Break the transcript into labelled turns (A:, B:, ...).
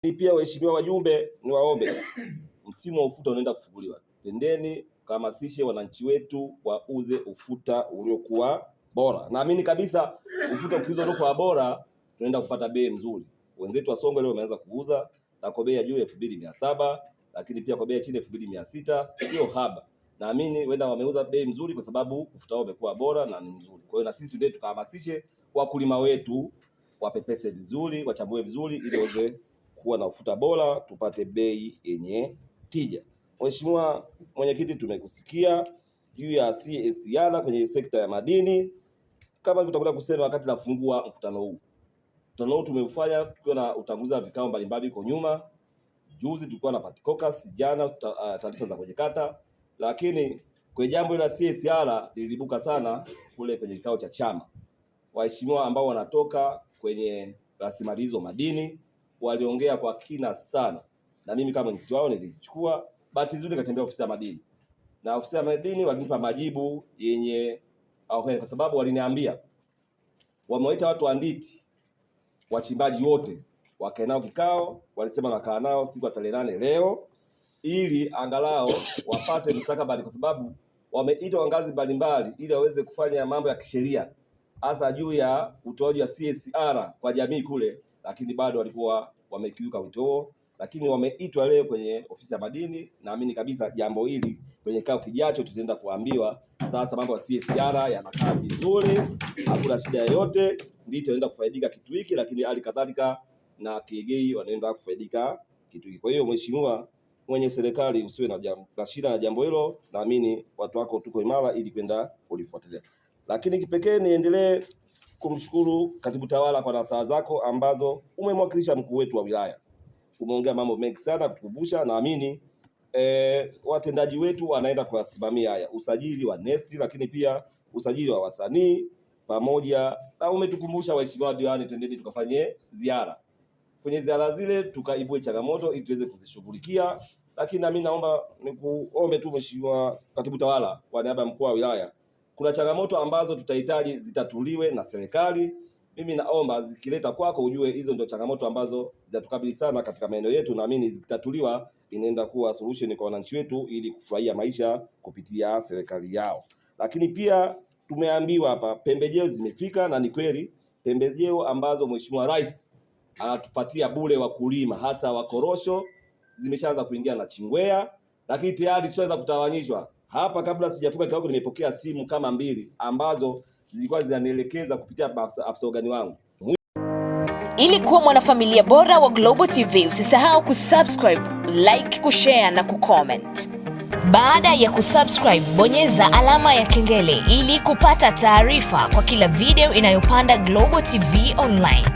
A: Ni pia waheshimiwa wajumbe, niwaombe msimu wa ufuta unaenda kufunguliwa. Tendeni kuhamasishe wananchi wetu wauze ufuta uliokuwa bora. Naamini kabisa ufuta ukiuza uliokuwa bora tunaenda kupata bei nzuri. Wenzetu wa Songwe leo wameanza kuuza na kwa bei ya juu 2700, lakini pia kwa bei ya chini 2600, sio haba. Naamini wenda wameuza bei nzuri kwa sababu ufuta wao umekuwa bora na ni nzuri. Kwa hiyo na sisi tuende tukahamasishe wakulima wetu wapepese vizuri, wachambue vizuri ili waweze kuwa na ufuta bora, tupate bei yenye tija. Mheshimiwa Mwenyekiti, tumekusikia juu ya CSR kwenye sekta ya madini. Kama tutakwenda kusema wakati nafungua mkutano huu. Mkutano huu tumeufanya tukiwa na utangulizi wa vikao mbalimbali huko nyuma. Juzi tulikuwa na party caucus, jana taarifa za kwenye kata, lakini kwa jambo la CSR lilibuka sana kule kwenye kikao cha chama. Waheshimiwa ambao wanatoka kwenye rasilimali hizo madini waliongea kwa kina sana, na mimi kama mwenyekiti wao nilichukua bahati nzuri katembea ofisi ya madini, na ofisi ya madini walinipa majibu yenye kwa sababu waliniambia wamewaita watu wa nditi wachimbaji wote wakae nao kikao. Walisema nakaa nao siku ya tarehe 8 leo ili angalau wapate mustakabali, kwa sababu wameitwa ngazi mbalimbali ili waweze kufanya mambo ya kisheria hasa juu ya utoaji wa CSR kwa jamii kule, lakini bado walikuwa wamekiuka wito huo. Lakini wameitwa leo kwenye ofisi ya madini. Naamini kabisa jambo hili kwenye kikao kijacho tutaenda kuambiwa sasa mambo ya CSR yanakaa vizuri, hakuna shida yoyote, ndio tunaenda kufaidika kitu hiki, lakini hali kadhalika na Kiegei wanaenda kufaidika kitu hiki. Kwa hiyo mheshimiwa mwenye serikali, usiwe na shida na jambo hilo, naamini watu wako tuko imara ili kwenda kulifuatilia. Lakini kipekee niendelee kumshukuru katibu tawala kwa nasaha zako ambazo umemwakilisha mkuu wetu wa wilaya. Umeongea mambo mengi sana kutukumbusha, naamini watendaji wetu wanaenda kuwasimamia haya, usajili wa NeST, lakini pia usajili wa wasanii pamoja na umetukumbusha waheshimiwa diwani, tendeni tukafanye ziara. Kwenye ziara zile tukaibue changamoto ili tuweze kuzishughulikia. Lakini nami naomba nikuombe tu mheshimiwa katibu tawala kwa niaba ya mkuu wa wilaya, kuna changamoto ambazo tutahitaji zitatuliwe na serikali. Mimi naomba zikileta kwako ujue hizo ndio changamoto ambazo zitatukabili sana katika maeneo yetu. Naamini zikitatuliwa inaenda kuwa solution kwa wananchi wetu ili kufurahia maisha kupitia serikali yao. Lakini pia tumeambiwa hapa pembejeo zimefika, na ni kweli pembejeo ambazo Mheshimiwa Rais anatupatia bure wakulima hasa wa korosho zimeshaanza kuingia na Chingwea, lakini tayari siweza kutawanyishwa. Hapa kabla sijafunga kikao nimepokea simu kama 2 ambazo zilikuwa zinanielekeza kupitia afisa ugani wangu.
B: Ili kuwa mwanafamilia bora wa Global TV, usisahau kusubscribe, like, kushare na kucomment. Baada ya kusubscribe, bonyeza alama ya kengele ili kupata taarifa kwa kila video inayopanda Global TV Online.